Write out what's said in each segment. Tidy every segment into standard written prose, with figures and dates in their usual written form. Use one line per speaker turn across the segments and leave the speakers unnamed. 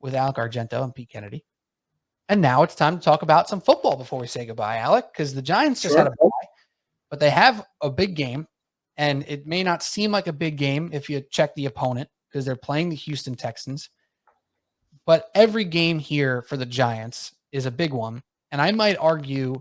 with Alec Argento and Pete Kennedy. And now it's time to talk about some football before we say goodbye, Alec, because the Giants just had a bye, but they have a big game, and it may not seem like a big game if you check the opponent because they're playing the Houston Texans. But every game here for the Giants is a big one, and I might argue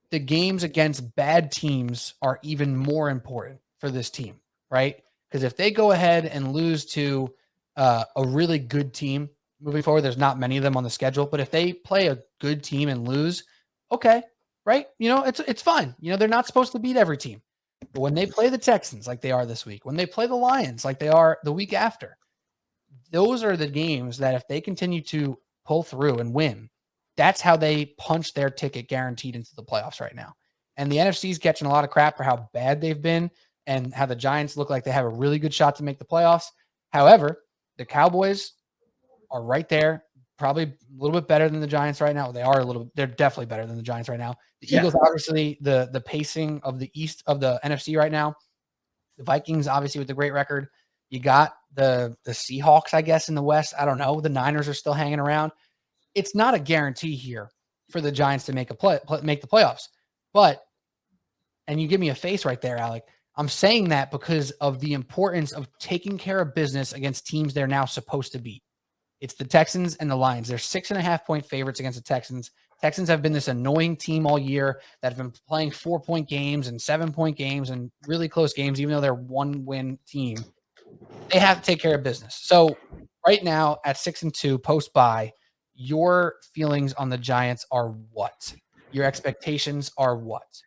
the games against bad teams are even more important for this team, right? Because if they go ahead and lose to a really good team moving forward, there's not many of them on the schedule, but if they play a good team and lose, okay, right? It's fine. They're not supposed to beat every team. But when they play the Texans like they are this week, when they play the Lions like they are the week after, those are the games that if they continue to pull through and win, that's how they punch their ticket guaranteed into the playoffs right now. And the NFC is catching a lot of crap for how bad they've been and how the Giants look like they have a really good shot to make the playoffs. However, the Cowboys are right there, probably a little bit better than the Giants right now. They're definitely better than the Giants right now. The Eagles, obviously, the pacing of the East of the NFC right now. The Vikings, obviously, with the great record. You got the Seahawks, I guess, in the West. I don't know. The Niners are still hanging around. It's not a guarantee here for the Giants to make the playoffs. But, and you give me a face right there, Alec, I'm saying that because of the importance of taking care of business against teams they're now supposed to beat. It's the Texans and the Lions. They're 6.5-point favorites against the Texans. Texans have been this annoying team all year that have been playing 4-point games and 7-point games and really close games, even though they're one-win team. They have to take care of business. So right now at 6-2 post-bye, your feelings on the Giants are what? Your expectations are what?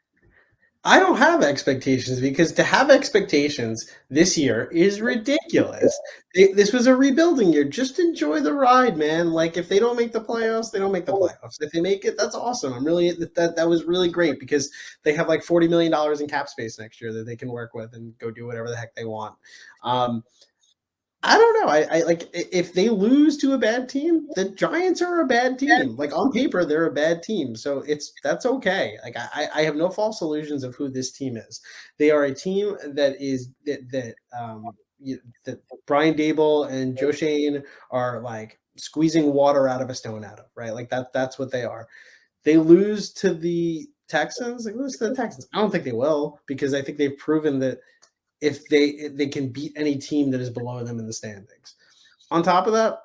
I don't have expectations because to have expectations this year is ridiculous. This was a rebuilding year. Just enjoy the ride, man. Like if they don't make the playoffs, they don't make the playoffs. If they make it, that's awesome. That was really great because they have like $40 million in cap space next year that they can work with and go do whatever the heck they want. I don't know. I like if they lose to a bad team, the Giants are a bad team. Like on paper, they're a bad team. So that's okay. Like I have no false illusions of who this team is. They are a team that Brian Dable and Joe Shane are like squeezing water out of a stone out of, right? Like that's what they are. They lose to the Texans. They lose to the Texans. I don't think they will because I think they've proven that if they can beat any team that is below them in the standings. On top of that,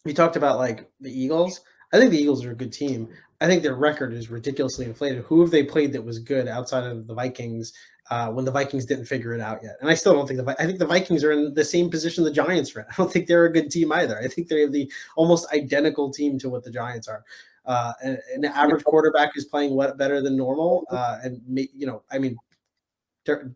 we talked about like the Eagles. I think the Eagles are a good team. I think their record is ridiculously inflated. Who have they played that was good outside of the Vikings when the Vikings didn't figure it out yet? And I still don't think I think the Vikings are in the same position the Giants are in. I don't think they're a good team either. I think they're the almost identical team to what the Giants are. An average quarterback is playing better than normal.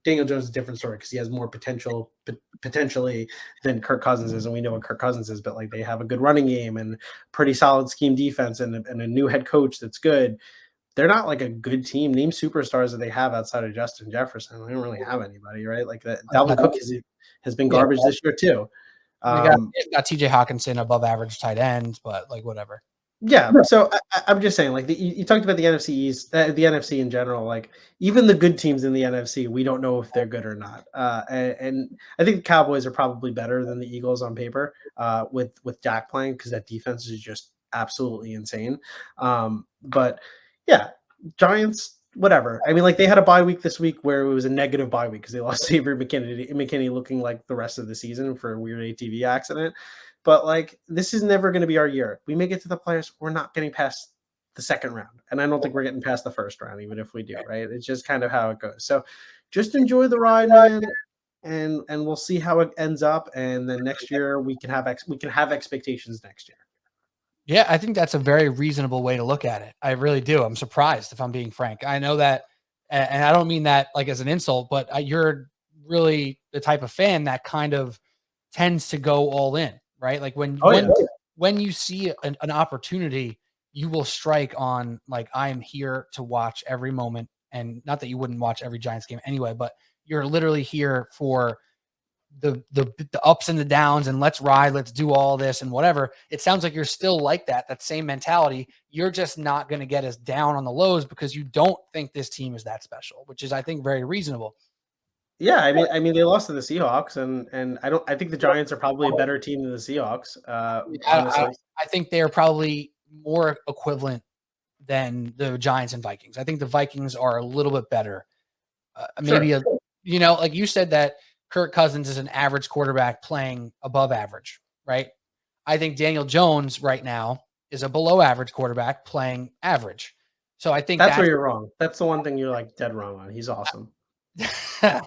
Daniel Jones is a different story because he has more potentially than Kirk Cousins is, and we know what Kirk Cousins is. But like they have a good running game and pretty solid scheme defense and a new head coach that's good. They're not like a good team. Name superstars that they have outside of Justin Jefferson. They don't really have anybody, right? Like that. Dalvin Cook has been garbage this year too.
Got TJ Hawkinson above average tight end, but like whatever.
Yeah, so I'm just saying, like you talked about the NFC East, the NFC in general. Like even the good teams in the NFC, we don't know if they're good or not. And I think the Cowboys are probably better than the Eagles on paper with Dak playing because that defense is just absolutely insane. But yeah, Giants, whatever. I mean, like they had a bye week this week where it was a negative bye week because they lost Xavier McKinney looking like the rest of the season for a weird ATV accident. But like this is never going to be our year. We make it to the playoffs. We're not getting past the second round, and I don't think we're getting past the first round, even if we do. Right? It's just kind of how it goes. So just enjoy the ride, man, and we'll see how it ends up. And then next year we can have expectations next year.
Yeah, I think that's a very reasonable way to look at it. I really do. I'm surprised, if I'm being frank. I know that, and I don't mean that like as an insult, but you're really the type of fan that kind of tends to go all in. Right? Like when you see an opportunity, you will strike on like, I am here to watch every moment. And not that you wouldn't watch every Giants game anyway, but you're literally here for the ups and the downs and let's ride, let's do all this and whatever. It sounds like you're still like that same mentality. You're just not going to get us down on the lows because you don't think this team is that special, which is, I think, very reasonable.
Yeah, I mean, they lost to the Seahawks, and I think the Giants are probably a better team than the Seahawks. Honestly,
I think they're probably more equivalent than the Giants and Vikings. I think the Vikings are a little bit better. Maybe
sure.
like you said that Kirk Cousins is an average quarterback playing above average, right? I think Daniel Jones right now is a below average quarterback playing average. So I think
That's where you're wrong. That's the one thing you're like dead wrong on. He's awesome.
I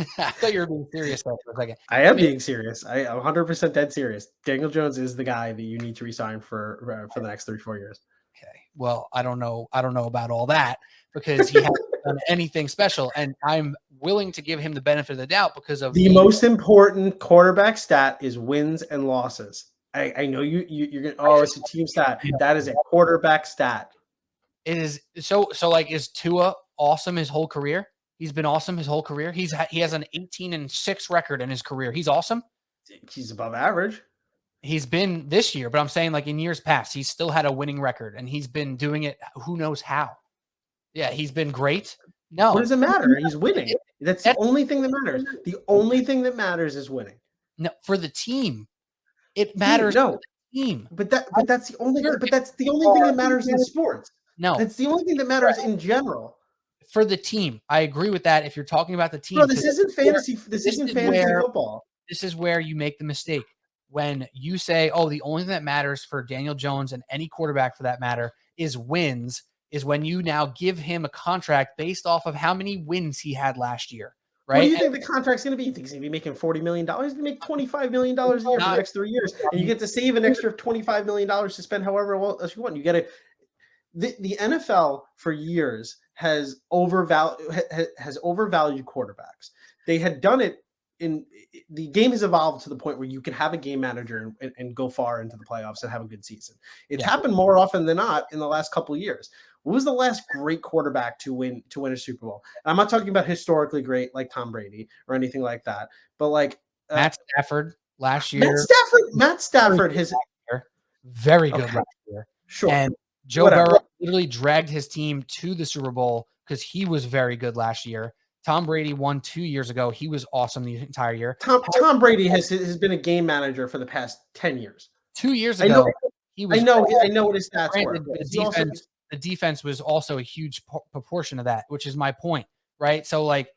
thought you were being serious there for a second.
I am being serious. I 100% dead serious. Daniel Jones is the guy that you need to resign for the next 3-4 years.
Okay. Well, I don't know about all that because he hasn't done anything special, and I'm willing to give him the benefit of the doubt because of
The most important quarterback stat is wins and losses. I know you're gonna, oh, it's a team stat. That is a quarterback stat.
It is so like, is Tua awesome his whole career? He's been awesome his whole career. He has an 18-6 record in his career. He's awesome.
He's above average.
He's been this year, but I'm saying like in years past, he's still had a winning record and he's been doing it who knows how. Yeah, he's been great. No.
What does it matter? He's winning. That's the only thing that matters. The only thing that matters is winning.
No, for the team. It matters
No.
for the team.
But that's the only thing that matters in sports.
No.
That's the only thing that matters in general.
For the team. I agree with that if you're talking about the team.
No, this isn't fantasy. This isn't fantasy football.
This is where you make the mistake. When you say, oh, the only thing that matters for Daniel Jones and any quarterback for that matter is wins, is when you now give him a contract based off of how many wins he had last year. Right?
What do you think the contract's going to be? You think he's going to be making $40 million? He's going to make $25 million a year for the next 3 years. And you get to save an extra $25 million to spend however else you want. You get it. The NFL for years has overvalued quarterbacks. They had done it the game has evolved to the point where you can have a game manager and go far into the playoffs and have a good season. It's happened more often than not in the last couple of years. What was the last great quarterback to win a Super Bowl? And I'm not talking about historically great like Tom Brady or anything like that, but like
Matt Stafford last year.
Matt Stafford has
very good last year.
Sure.
And Joe Burrow literally dragged his team to the Super Bowl because he was very good last year. Tom Brady won 2 years ago. He was awesome the entire year.
Tom Brady has been a game manager for the past 10 years.
2 years ago,
I know what his stats were.
The defense was also a huge proportion of that, which is my point, right? So like,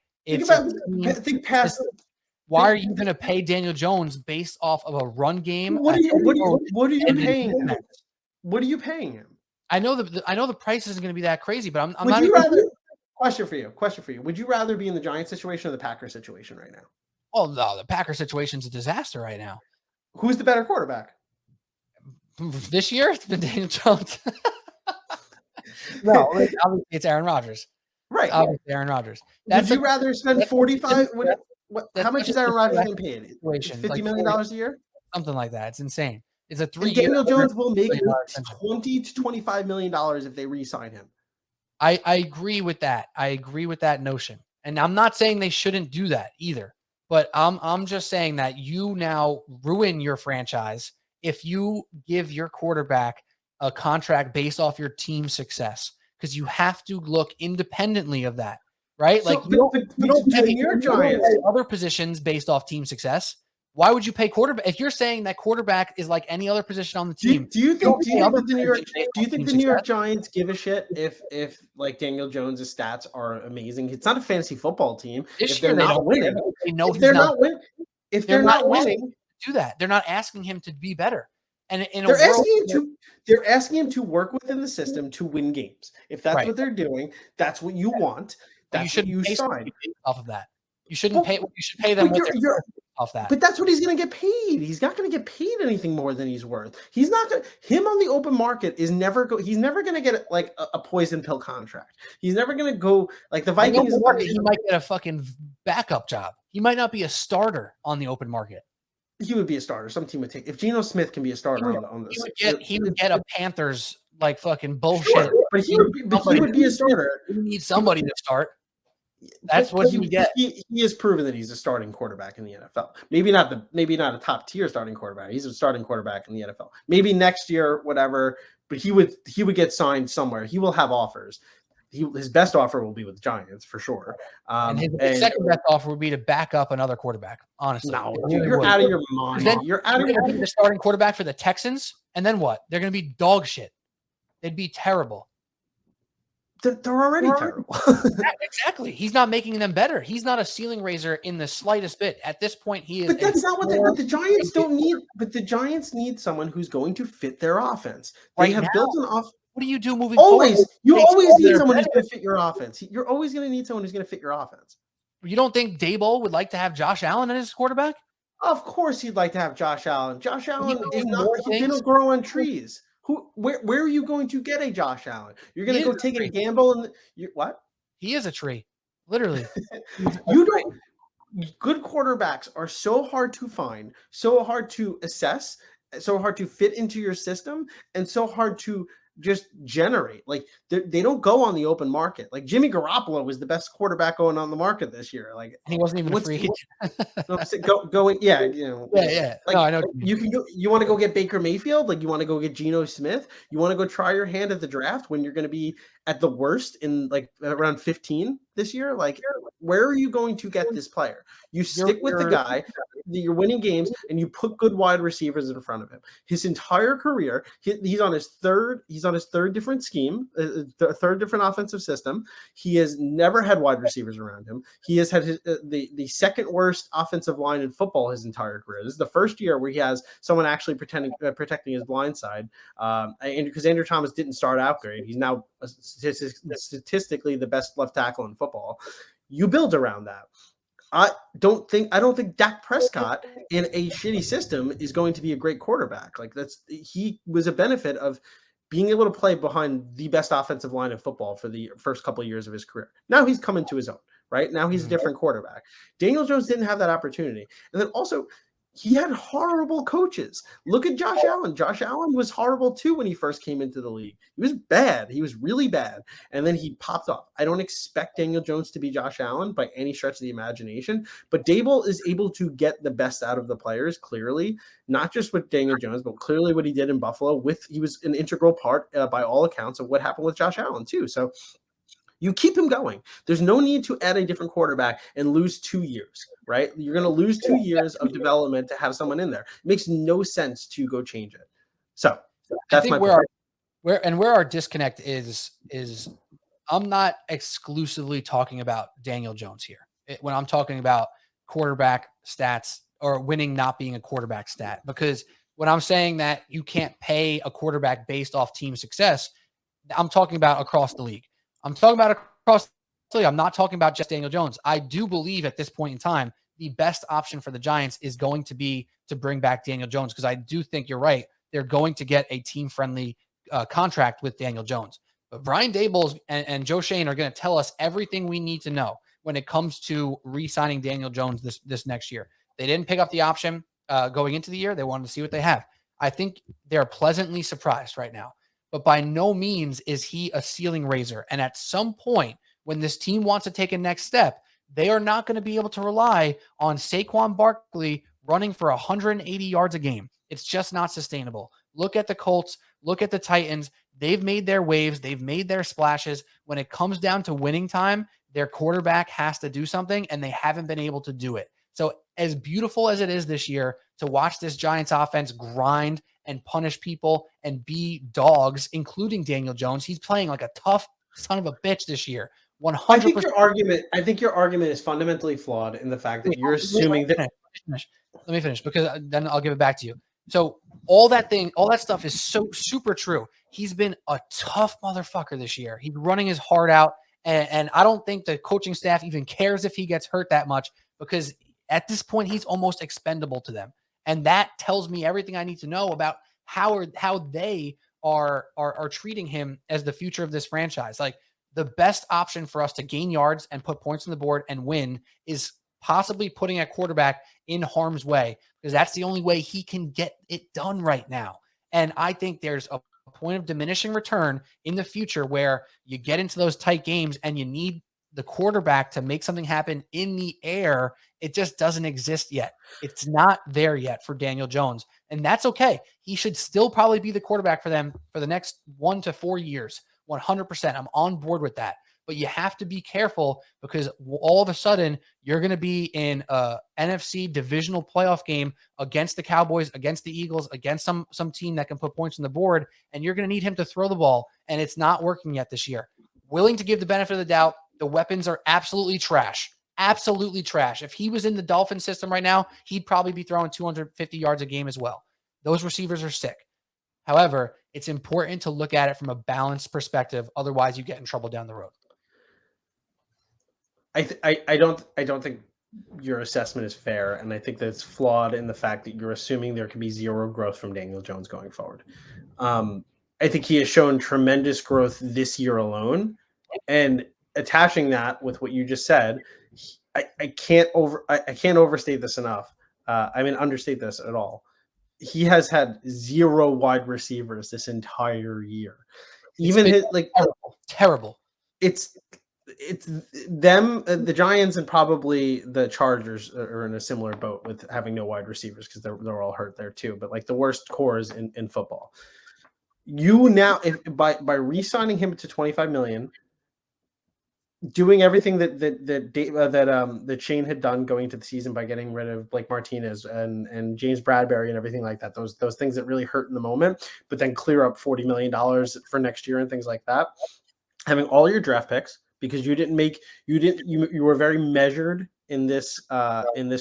why are you going to pay Daniel Jones based off of a run game?
What are you paying him? What are you paying him?
I know the price isn't going to be that crazy, but I'm
not. Question for you. Would you rather be in the Giants situation or the Packers situation right now?
Oh no, the Packers situation's a disaster right now.
Who's the better quarterback?
This year, it's been Daniel Jones. No, obviously it's Aaron Rodgers.
Right.
Obviously Aaron Rodgers.
Would you rather spend 45? How much is Aaron Rodgers getting paid? $50 million a year?
Something like that. It's insane. It's a 3
year. Daniel Jones will make $20 to $25 million if they re-sign him.
I agree with that. I agree with that notion. And I'm not saying they shouldn't do that either. But I'm just saying that you now ruin your franchise if you give your quarterback a contract based off your team's success, because you have to look independently of that, right?
So,
like you don't
pay your Giants
other positions based off team success. Why would you pay quarterback if you're saying that quarterback is like any other position on the team?
Do you think the New York Giants give a shit if like Daniel Jones' stats are amazing? It's not a fantasy football team.
If they're not winning,
if they're not winning,
do that. They're not asking him to be better. And
they're asking him to work within the system to win games. If that's what they're doing, that's what you want. That's what you sign
off of that. You shouldn't pay. You should pay them off that.
But that's what he's going to get paid. He's not going to get paid anything more than he's worth. He's not going. Him on the open market is never go. He's never going to get like a poison pill contract. He's never going to go like the Vikings.
He might get a fucking backup job. He might not be a starter on the open market.
He would be a starter. Some team would take if Geno Smith can be a starter on this.
He would get a Panthers like fucking bullshit.
Sure, but he would be a starter.
You need somebody to start. That's what he would get.
He has proven that he's a starting quarterback in the NFL. Maybe not a top tier starting quarterback. He's a starting quarterback in the NFL. Maybe next year, whatever. But he would get signed somewhere. He will have offers. his best offer will be with the Giants for sure.
And his second best offer would be to back up another quarterback. Honestly,
no, you're out of your mind.
Then
you're out of your
going to be the starting quarterback for the Texans, and then what? They're going to be dog shit. They'd be terrible.
They're already terrible.
Exactly. He's not making them better. He's not a ceiling raiser in the slightest bit. At this point, he is.
But that's not what the Giants don't need. But the Giants need someone who's going to fit their offense. They have built an offense.
What do you do moving
forward? You always need someone
better.
who's going to fit your offense. You're always going to need someone who's going to fit your offense.
You don't think Daboll would like to have Josh Allen as his quarterback?
Of course, he'd like to have Josh Allen. Josh Allen is not. He didn't grow on trees. Where are you going to get a Josh Allen? You're going to go take a gamble and what?
He is a tree, literally.
You don't. Good quarterbacks are so hard to find, so hard to assess, so hard to fit into your system, and so hard to just generate. Like they don't go on the open market. Like Jimmy Garoppolo was the best quarterback going on the market this year. Like
he wasn't even a free agent.
Going, yeah, you know,
yeah.
Like,
no, I know.
You can go. You want to go get Baker Mayfield? Like you want to go get Geno Smith? You want to go try your hand at the draft when you're going to be at the worst in like around 15 this year? Like where are you going to get this player? You stick with the guy. You're winning games, and you put good wide receivers in front of him. His entire career, he's on his third different scheme, third different offensive system. He has never had wide receivers around him. He has had the second worst offensive line in football his entire career. This is the first year where he has someone actually protecting his blind side. And because Andrew Thomas didn't start out great, he's now statistically the best left tackle in football. You build around that. I don't think Dak Prescott in a shitty system is going to be a great quarterback. Like he was a benefit of being able to play behind the best offensive line of football for the first couple of years of his career. Now he's coming to his own, right? Now he's a different quarterback. Daniel Jones didn't have that opportunity. And then also he had horrible coaches. Look at Josh Allen. Josh Allen was horrible too when he first came into the league. He was bad. He was really bad. And then he popped off. I don't expect Daniel Jones to be Josh Allen by any stretch of the imagination, but Daboll is able to get the best out of the players, clearly, not just with Daniel Jones, but clearly what he did in Buffalo. He was an integral part by all accounts of what happened with Josh Allen too. So you keep him going. There's no need to add a different quarterback and lose 2 years, right? You're going to lose 2 years of development to have someone in there. It makes no sense to go change it. So that's my point.
Where our disconnect is I'm not exclusively talking about Daniel Jones here. When I'm talking about quarterback stats or winning not being a quarterback stat, because when I'm saying that you can't pay a quarterback based off team success, I'm talking about across the league. I'm talking about across the league. I'm not talking about just Daniel Jones. I do believe at this point in time, the best option for the Giants is going to be to bring back Daniel Jones, because I do think you're right. They're going to get a team-friendly contract with Daniel Jones. But Brian Daboll and Joe Schoen are going to tell us everything we need to know when it comes to re-signing Daniel Jones this next year. They didn't pick up the option going into the year. They wanted to see what they have. I think they're pleasantly surprised right now. But by no means is he a ceiling raiser. And at some point, when this team wants to take a next step, they are not going to be able to rely on Saquon Barkley running for 180 yards a game. It's just not sustainable. Look at the Colts. Look at the Titans. They've made their waves. They've made their splashes. When it comes down to winning time, their quarterback has to do something, and they haven't been able to do it. So as beautiful as it is this year to watch this Giants offense grind and punish people and be dogs, including Daniel Jones, he's playing like a tough son of a bitch this year. 100%.
I think your argument is fundamentally flawed in the fact that you're assuming that.
Let me finish, because then I'll give it back to you. So all that stuff is so super true. He's been a tough motherfucker this year. He's running his heart out, and I don't think the coaching staff even cares if he gets hurt that much, because at this point he's almost expendable to them. And that tells me everything I need to know about how they are treating him as the future of this franchise. Like, the best option for us to gain yards and put points on the board and win is possibly putting a quarterback in harm's way, because that's the only way he can get it done right now. And I think there's a point of diminishing return in the future where you get into those tight games and you need the quarterback to make something happen in the air. It just doesn't exist yet. It's not there yet for Daniel Jones. And that's okay. He should still probably be the quarterback for them for the next 1 to 4 years. 100%. I'm on board with that. But you have to be careful because all of a sudden you're going to be in a NFC divisional playoff game against the Cowboys, against the Eagles, against some team that can put points on the board, and you're going to need him to throw the ball, and it's not working yet this year. Willing to give the benefit of the doubt. The weapons are absolutely trash. Absolutely trash. If he was in the Dolphin system right now, he'd probably be throwing 250 yards a game as well. Those receivers are sick. However, it's important to look at it from a balanced perspective. Otherwise, you get in trouble down the road.
I don't think your assessment is fair, and I think that it's flawed in the fact that you're assuming there can be zero growth from Daniel Jones going forward. I think he has shown tremendous growth this year alone, and attaching that with what you just said, I can't overstate this enough. Understate this at all. He has had zero wide receivers this entire year. Even his
terrible.
It's them, the Giants, and probably the Chargers are in a similar boat with having no wide receivers because they're all hurt there too. But like the worst cores in football. You now, by re-signing him to $25 million, doing everything that Shane had done going into the season by getting rid of Blake Martinez and James Bradbury and everything like that, those things that really hurt in the moment, but then clear up $40 million for next year and things like that. Having all your draft picks, because you were very measured in this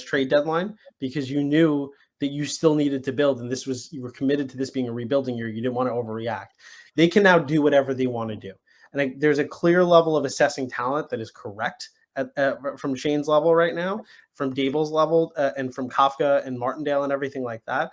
trade deadline because you knew that you still needed to build, and you were committed to this being a rebuilding year. You didn't want to overreact. They can now do whatever they want to do. And there's a clear level of assessing talent that is correct from Shane's level right now, from Dable's level, and from Kafka and Martindale and everything like that.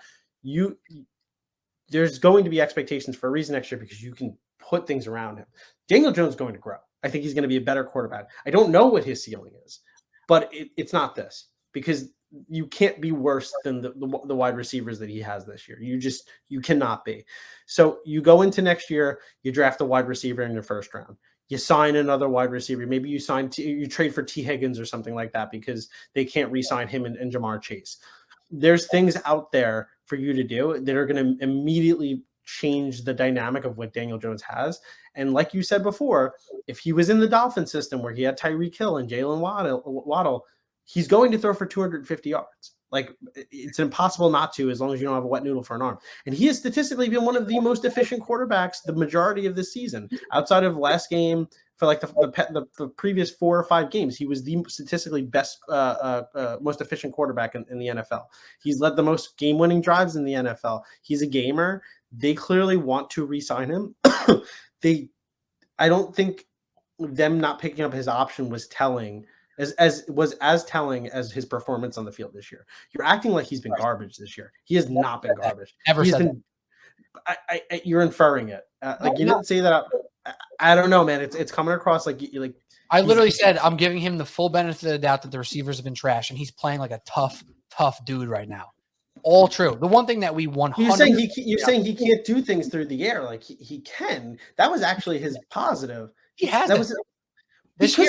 There's going to be expectations for a reason next year because you can put things around him. Daniel Jones is going to grow. I think he's going to be a better quarterback. I don't know what his ceiling is, but it's not this, because you can't be worse than the wide receivers that he has this year. You cannot be. So you go into next year, you draft a wide receiver in your first round. You sign another wide receiver. Maybe you trade for T. Higgins or something like that because they can't re-sign him and Jamar Chase. There's things out there for you to do that are going to immediately change the dynamic of what Daniel Jones has. And like you said before, if he was in the Dolphin system where he had Tyreek Hill and Jalen Waddle, he's going to throw for 250 yards. Like, it's impossible not to, as long as you don't have a wet noodle for an arm. And he has statistically been one of the most efficient quarterbacks the majority of this season. Outside of last game, for like the previous 4 or 5 games, he was the statistically best, most efficient quarterback in the NFL. He's led the most game-winning drives in the NFL. He's a gamer. They clearly want to re-sign him. I don't think them not picking up his option was telling. As telling as his performance on the field this year. You're acting like he's been garbage this year. He has not been garbage. You're inferring it. You didn't say that. I don't know, man. It's coming across like
I literally said I'm giving him the full benefit of the doubt that the receivers have been trash, and he's playing like a tough dude right now. All true. The one thing that we 100
you're saying he can't do things through the air. Like he can. That was actually his positive.
He has.
That was.
This year,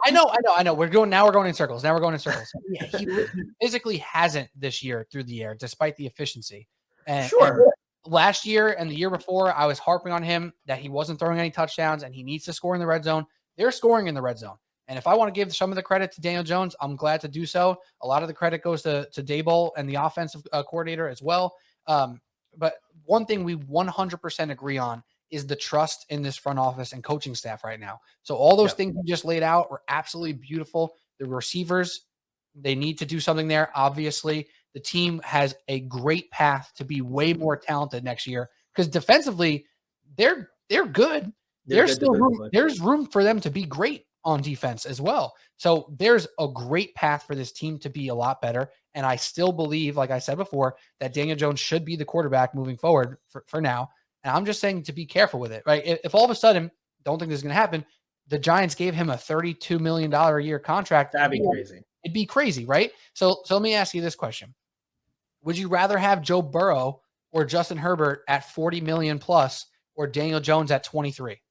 I know. We're going in circles. He physically hasn't this year through the air, despite the efficiency. And last year and the year before, I was harping on him that he wasn't throwing any touchdowns and he needs to score in the red zone. They're scoring in the red zone. And if I want to give some of the credit to Daniel Jones, I'm glad to do so. A lot of the credit goes to Dable and the offensive coordinator as well. But one thing we 100% agree on is the trust in this front office and coaching staff right now. So all those things you just laid out were absolutely beautiful. The receivers, they need to do something there. Obviously, the team has a great path to be way more talented next year because defensively, they're good. There's room for them to be great on defense as well. So there's a great path for this team to be a lot better. And I still believe, like I said before, that Daniel Jones should be the quarterback moving forward for now. And I'm just saying to be careful with it, right? If all of a sudden, don't think this is going to happen, the Giants gave him a $32 million a year contract.
That'd be crazy.
It'd be crazy, right? So let me ask you this question. Would you rather have Joe Burrow or Justin Herbert at 40 million plus or Daniel Jones at 23?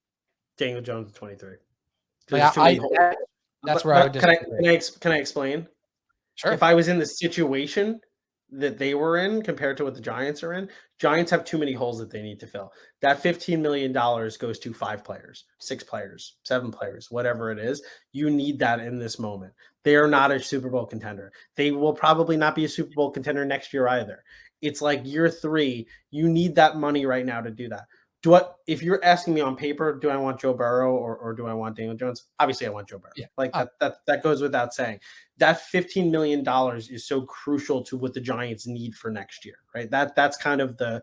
Daniel Jones at 23.
That's where I would disagree.
Can I explain?
Sure.
If I was in the situation, that they were in compared to what the Giants are in. Giants have too many holes that they need to fill. That $15 million goes to 5 players, 6 players, 7 players, whatever it is. You need that in this moment. They are not a Super Bowl contender. They will probably not be a Super Bowl contender next year either. It's like year 3. You need that money right now to do that. If you're asking me on paper, do I want Joe Burrow or do I want Daniel Jones? Obviously, I want Joe Burrow.
Yeah.
Like that goes without saying. That $15 million is so crucial to what the Giants need for next year, right? That's kind of the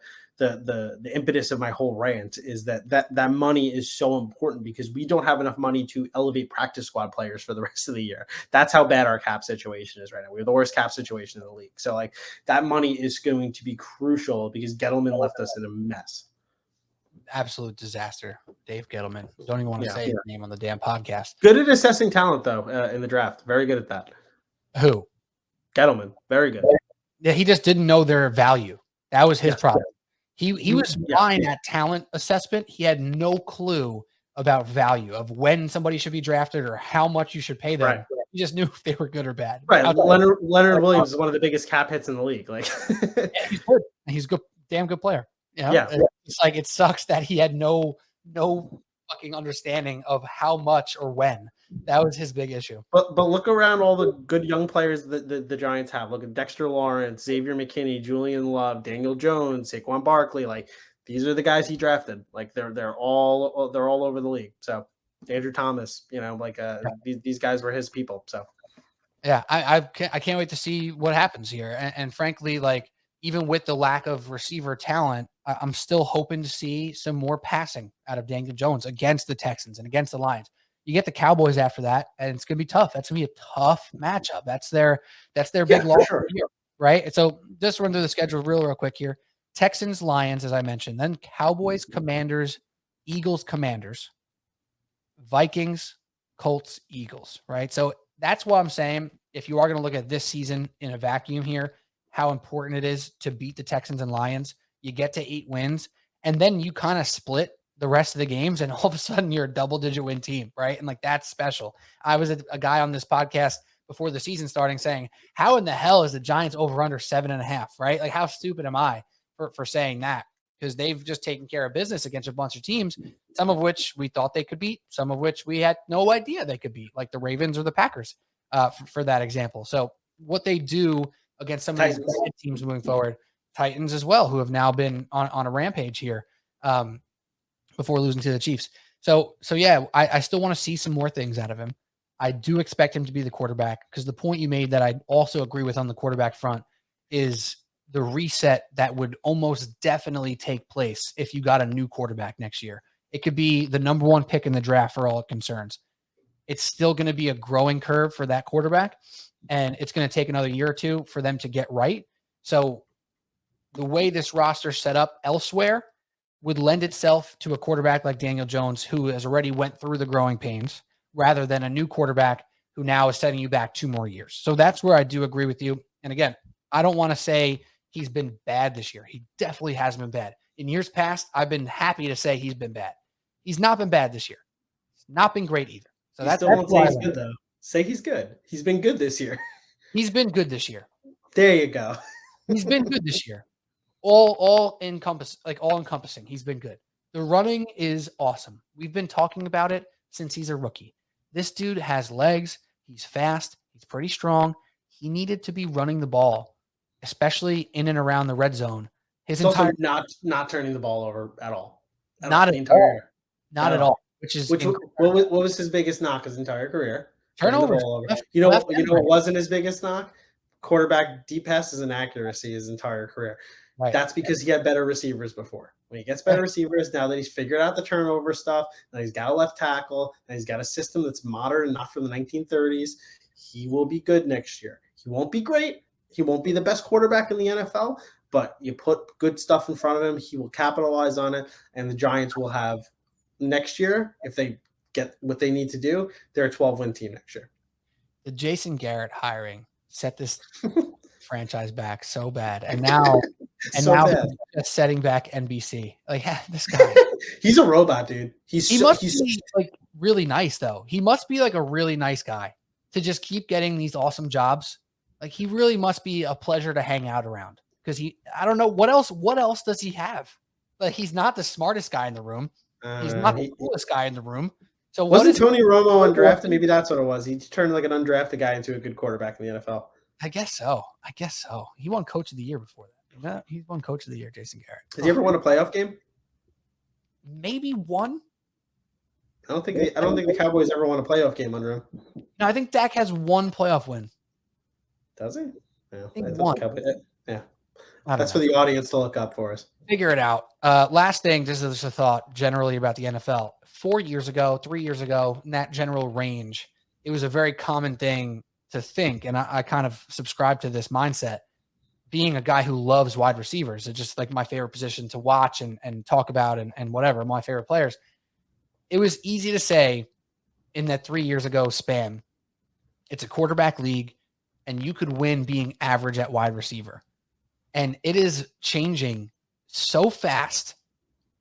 impetus of my whole rant is that money is so important because we don't have enough money to elevate practice squad players for the rest of the year. That's how bad our cap situation is right now. We have the worst cap situation in the league. So like that money is going to be crucial because Gettleman left us in a mess.
Absolute disaster. Dave Gettleman. Don't even want to say his name on the damn podcast.
Good at assessing talent, though, in the draft. Very good at that.
Who?
Gettleman. Very good.
Yeah, he just didn't know their value. That was his problem. He was fine at talent assessment. He had no clue about value of when somebody should be drafted or how much you should pay them.
Right.
He just knew if they were good or bad.
Right. Leonard Williams is one of the biggest cap hits in the league. Like
he's good. He's good, damn good player. You know? Yeah. It's like it sucks that he had no fucking understanding of how much or when. That was his big issue.
But look around all the good young players that the Giants have. Look at Dexter Lawrence, Xavier McKinney, Julian Love, Daniel Jones, Saquon Barkley. Like these are the guys he drafted. Like they're all over the league. So Andrew Thomas, these guys were his people. So
yeah, I can't wait to see what happens here. And frankly, like even with the lack of receiver talent, I'm still hoping to see some more passing out of Daniel Jones against the Texans and against the Lions. You get the Cowboys after that, and it's going to be tough. That's going to be a tough matchup. That's their big loss here, right? So just run through the schedule real quick here. Texans, Lions, as I mentioned. Then Cowboys, Commanders, Eagles, Commanders. Vikings, Colts, Eagles, right? So that's what I'm saying. If you are going to look at this season in a vacuum here, how important it is to beat the Texans and Lions. You get to 8 wins, and then you kind of split the rest of the games, and all of a sudden you're a double-digit win team, right? And like that's special. I was a guy on this podcast before the season starting saying, how in the hell is the Giants over under 7.5, right? Like how stupid am I for saying that? Because they've just taken care of business against a bunch of teams, some of which we thought they could beat, some of which we had no idea they could beat, like the Ravens or the Packers, for that example. So what they do against some of these bad teams moving forward, Titans as well, who have now been on a rampage here before losing to the Chiefs. So yeah, I still want to see some more things out of him. I do expect him to be the quarterback because the point you made that I also agree with on the quarterback front is the reset that would almost definitely take place if you got a new quarterback next year. It could be the number 1 pick in the draft for all it concerns. It's still going to be a growing curve for that quarterback, and it's going to take another year or two for them to get right. So the way this roster set up elsewhere would lend itself to a quarterback like Daniel Jones, who has already went through the growing pains, rather than a new quarterback who now is setting you back 2 more years. So that's where I do agree with you. And again, I don't want to say he's been bad this year. He definitely hasn't been bad. In years past, I've been happy to say he's been bad. He's not been bad this year. He's not been great either. So that's
why he's good, though. Say he's good. He's been good this year.
He's been good this year.
There you go.
He's been good this year. All encompassing. He's been good. The running is awesome. We've been talking about it since he's a rookie. This dude has legs. He's fast. He's pretty strong. He needed to be running the ball, especially in and around the red zone.
He's also not turning the ball over at all.
Not at all.
What was his biggest knock his entire career?
Turnovers.
You know what wasn't his biggest knock? Quarterback deep passes and accuracy his entire career. Right. That's because he had better receivers before. When he gets better receivers, now that he's figured out the turnover stuff, now he's got a left tackle, and he's got a system that's modern, not from the 1930s, he will be good next year. He won't be great. He won't be the best quarterback in the NFL, but you put good stuff in front of him, he will capitalize on it, and the Giants will have next year, if they get what they need to do, they're a 12-win team next year.
The Jason Garrett hiring set this franchise back so bad, and now he's just setting back NBC. Like this guy,
he's a robot, dude. He must
be like really nice, though. He must be like a really nice guy to just keep getting these awesome jobs Like, he really must be a pleasure to hang out around because I don't know what else does he have? Like, he's not the smartest guy in the room. He's not the coolest guy in the room. So
wasn't Tony Romo undrafted? Maybe that's what it was. He turned like an undrafted guy into a good quarterback in the NFL.
I guess so. He won Coach of the Year before that. No, he won Coach of the Year, Jason Garrett.
Has he ever won a playoff game?
Maybe one.
I don't think the Cowboys ever won a playoff game under him.
No, I think Dak has one playoff win.
Does he?
Yeah, I think one.
Yeah. That's for the audience to look up for us.
Figure it out. Last thing, this is a thought generally about the NFL. 3 years ago, in that general range, it was a very common thing to think, and I kind of subscribe to this mindset. Being a guy who loves wide receivers, it's just like my favorite position to watch and talk about and whatever, my favorite players. It was easy to say in that 3 years ago span, it's a quarterback league, and you could win being average at wide receiver. And it is changing so fast.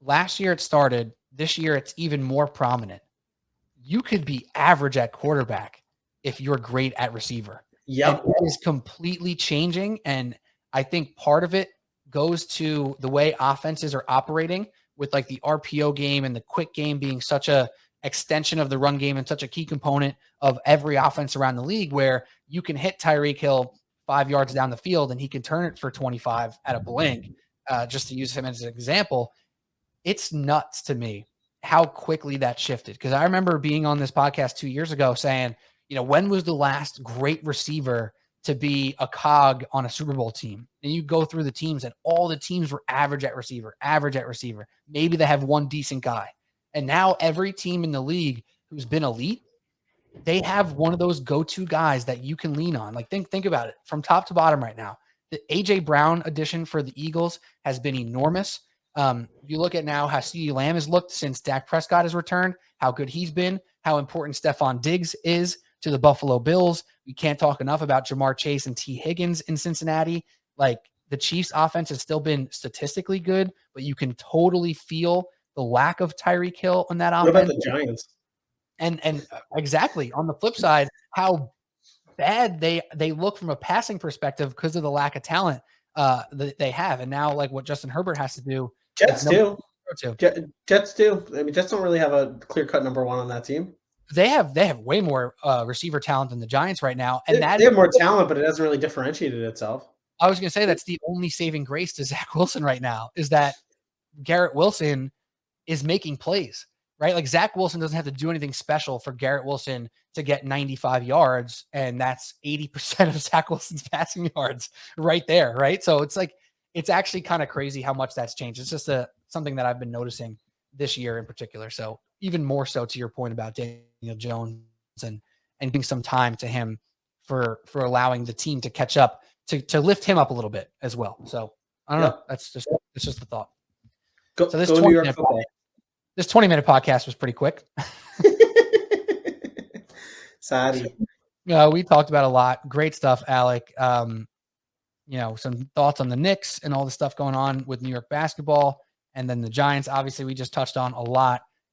Last year it started. This year it's even more prominent. You could be average at quarterback if you're great at receiver.
Yep.
It is completely changing. And I think part of it goes to the way offenses are operating with like the RPO game and the quick game being such a extension of the run game and such a key component of every offense around the league, where you can hit Tyreek Hill 5 yards down the field and he can turn it for 25 at a blink, just to use him as an example. It's nuts to me how quickly that shifted. Because I remember being on this podcast 2 years ago saying, when was the last great receiver to be a cog on a Super Bowl team? And you go through the teams and all the teams were average at receiver. Maybe they have one decent guy. And now every team in the league who's been elite, they have one of those go-to guys that you can lean on. Like think about it from top to bottom right now. The AJ Brown addition for the Eagles has been enormous. You look at now how CeeDee Lamb has looked since Dak Prescott has returned, how good he's been, how important Stephon Diggs is to the Buffalo Bills. We can't talk enough about Jamar Chase and T. Higgins in Cincinnati. Like, the Chiefs offense has still been statistically good, but you can totally feel the lack of Tyreek Hill on that offense.
What about the Giants?
And exactly on the flip side, how bad they look from a passing perspective because of the lack of talent that they have. And now, like, what Justin Herbert has to do.
Jets do. Jets do. I mean, Jets don't really have a clear-cut number one on that team.
They have way more receiver talent than the Giants right now. And
they have more talent, but it hasn't really differentiated itself.
I was going to say that's the only saving grace to Zach Wilson right now, is that Garrett Wilson is making plays, right? Like, Zach Wilson doesn't have to do anything special for Garrett Wilson to get 95 yards. And that's 80% of Zach Wilson's passing yards right there. Right. So it's like, it's actually kind of crazy how much that's changed. It's just something that I've been noticing this year in particular. So even more so to your point about Daniel Jones and giving some time to him for allowing the team to catch up, to lift him up a little bit as well. So I don't know. That's just the thought.
So this 20-minute
podcast was pretty quick.
Sorry.
We talked about a lot. Great stuff, Alec. Some thoughts on the Knicks and all the stuff going on with New York basketball. And then the Giants, obviously, we just touched on a lot.